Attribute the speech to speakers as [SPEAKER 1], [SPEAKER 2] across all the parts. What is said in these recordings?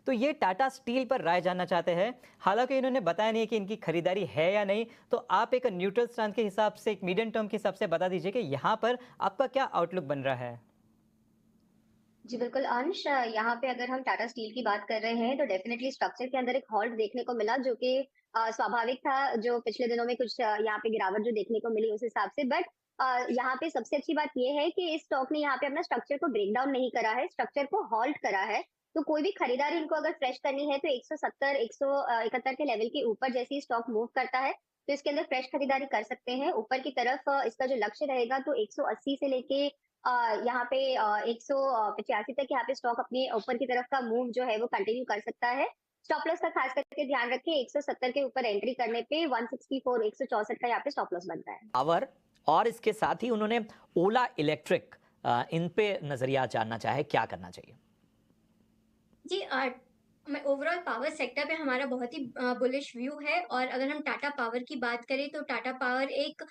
[SPEAKER 1] तो ये टाटा स्टील पर राय जानना चाहते हैं। हालांकि इन्होंने बताया नहीं कि इनकी खरीदारी है या नहीं, तो आप एक न्यूट्रल स्टैंड के हिसाब से, एक मीडियम टर्म के हिसाब से बता दीजिए कि यहाँ पर आपका क्या आउटलुक बन रहा है।
[SPEAKER 2] जी बिल्कुल अंश, यहाँ पे अगर हम टाटा स्टील की बात कर रहे हैं तो डेफिनेटली स्ट्रक्चर के अंदर एक हॉल्ट देखने को मिला, जो कि स्वाभाविक था। जो पिछले दिनों में कुछ यहाँ पे गिरावट जो देखने को मिली उस हिसाब से, बट यहाँ पे सबसे अच्छी बात ये है कि इस स्टॉक ने यहाँ पे अपना स्ट्रक्चर को ब्रेक डाउन नहीं करा है, स्ट्रक्चर को हॉल्ट करा है। तो कोई भी खरीदार इनको अगर फ्रेश करनी है तो 170 171 के लेवल के ऊपर जैसे ही स्टॉक मूव करता है तो इसके अंदर फ्रेश खरीदारी कर सकते हैं। ऊपर की तरफ इसका जो लक्ष्य रहेगा तो 180 से लेके यहाँ पे 185 तक यहाँ पे स्टॉक अपने ऊपर की तरफ का मूव जो है वो कंटिन्यू कर सकता है। स्टॉप लॉस का खास करके ध्यान रखें, 170 के ऊपर एंट्री करने पे 164 164 का यहाँ पे स्टॉप लॉस बनता है।
[SPEAKER 1] पावर और इसके साथ ही उन्होंने ओला इलेक्ट्रिक, इन पे नजरिया जानना चाहे, क्या करना चाहिए।
[SPEAKER 3] जी मैं ओवरऑल पावर सेक्टर पे हमारा बहुत ही बुलिश व्यू है। और अगर हम टाटा पावर की बात करें तो टाटा पावर एक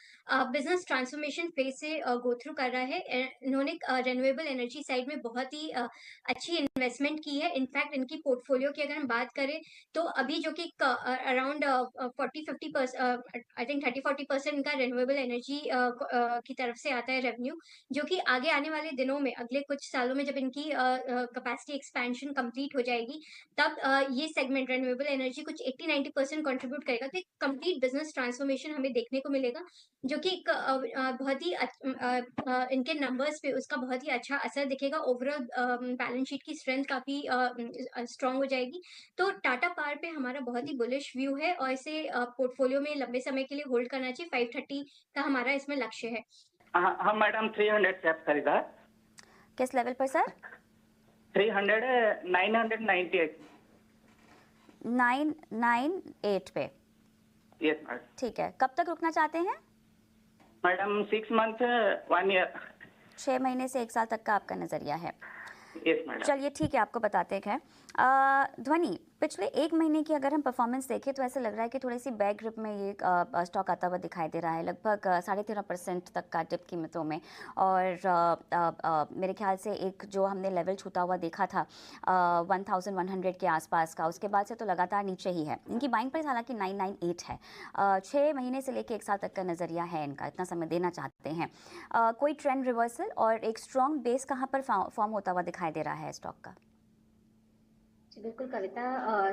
[SPEAKER 3] बिजनेस ट्रांसफॉर्मेशन फेज से गो थ्रू कर रहा है। इन्होंने रिन्यूएबल एनर्जी साइड में बहुत ही अच्छी इन्वेस्टमेंट की है। इनफैक्ट इनकी पोर्टफोलियो की अगर हम बात करें तो अभी जो कि अराउंड 40-50% आई थिंक 30-40% इनका रिन्यूएबल एनर्जी की तरफ से आता है रेवेन्यू, जो कि आगे आने वाले दिनों में, अगले कुछ सालों में जब इनकी कैपेसिटी एक्सपेंशन कंप्लीट हो जाएगी, तब ये सेगमेंट रिन्यूएबल एनर्जी कुछ 80-90% कंट्रीब्यूट करेगा। तो एक कंप्लीट बिजनेस ट्रांसफॉर्मेशन हमें देखने को मिलेगा, जो कि एक बहुत ही इनके नंबर्स पे उसका बहुत ही अच्छा असर दिखेगा। ओवरऑल बैलेंस शीट की स्ट्रेंथ काफी स्ट्रांग हो जाएगी। तो टाटा पावर पे हमारा बहुत ही बुलिश व्यू है और इसे पोर्टफोलियो में लंबे समय के लिए होल्ड करना चाहिए। 530 का हमारा इसमें लक्ष्य है।
[SPEAKER 4] हाँ मैडम, 300 कैप खरीदा।
[SPEAKER 5] किस लेवल पर सर?
[SPEAKER 4] 300 998।
[SPEAKER 5] 998 पे।
[SPEAKER 4] Yes madam.
[SPEAKER 5] ठीक है, कब तक रुकना चाहते हैं?
[SPEAKER 4] Madam 6 month 1 year.
[SPEAKER 5] 6 महीने से 1 साल तक का आपका नजरिया है।
[SPEAKER 4] Yes madam.
[SPEAKER 5] चलिए ठीक है, आपको बताते हैं। ध्वनि, पिछले 1 महीने की अगर हम परफॉर्मेंस देखें तो ऐसा लग रहा है कि थोड़ी सी बैक ग्रिप में ये स्टॉक आता हुआ दिखाई दे रहा है, लगभग 13.5% तक का डिप कीमतों में। और मेरे ख्याल से एक जो हमने लेवल छूता हुआ देखा था 1100 के आसपास का, उसके बाद से तो लगातार नीचे ही है। इनकी बाइंग प्राइस हालांकि 998 है। 6 महीने से लेकर 1 साल तक का नज़रिया है इनका, इतना समय देना चाहते हैं। कोई ट्रेंड रिवर्सल और एक स्ट्रॉन्ग बेस कहाँ पर फॉर्म होता हुआ दिखाई दे रहा है स्टॉक का?
[SPEAKER 2] जी बिल्कुल कविता,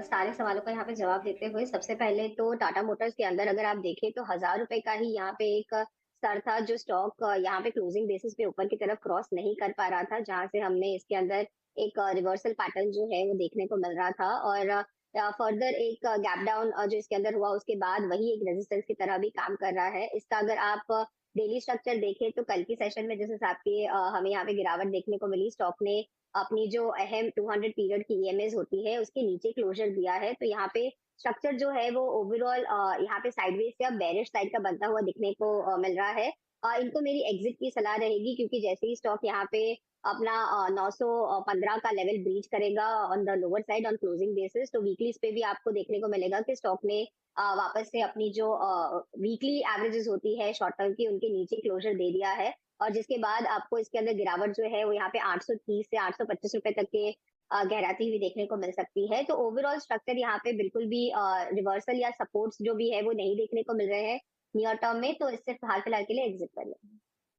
[SPEAKER 2] सारे सवालों का यहाँ पे जवाब देते हुए सबसे पहले तो टाटा मोटर्स के अंदर अगर आप देखें तो 1000 रुपए का ही यहाँ पे एक स्तर था, जो स्टॉक यहाँ पे क्लोजिंग बेसिस पे ऊपर की तरफ क्रॉस नहीं कर पा रहा था, जहां से हमने इसके अंदर एक रिवर्सल पैटर्न जो है वो देखने को मिल रहा था। और फर्दर एक गैप डाउन जो इसके अंदर हुआ उसके बाद वही एक रेजिस्टेंस की तरह भी काम कर रहा है। इसका अगर आप डेली स्ट्रक्चर देखें तो कल की सेशन में जिस हिसाब की हमें यहाँ पे गिरावट देखने को मिली, स्टॉक ने अपनी जो अहम 200 पीरियड की ईएमएस होती है उसके नीचे क्लोजर दिया है। तो यहाँ पे स्ट्रक्चर जो है वो ओवरऑल यहाँ पे साइडवेज या बेरिश साइड का बनता हुआ दिखने को मिल रहा है। इनको मेरी एग्जिट की सलाह रहेगी, क्योंकि जैसे ही स्टॉक यहाँ पे अपना 915 का लेवल ब्रीच करेगा on the lower side on closing basis, तो वीकलीज पे भी आपको देखने को मिलेगा कि स्टॉक ने वापस से अपनी जो वीकली एवरेजेस होती है शॉर्ट टर्म की, उनके नीचे क्लोजर दे दिया है। और जिसके बाद आपको इसके अंदर गिरावट जो है वो यहाँ पे 830 से 825 रुपए तक के गहराती हुई देखने को मिल सकती है। तो ओवरऑल स्ट्रक्चर यहाँ पे बिल्कुल भी रिवर्सल या सपोर्ट्स जो भी है वो नहीं देखने को मिल रहे हैं नियर टर्म में, तो इससे हाल फिलहाल के लिए एग्जिट कर लें।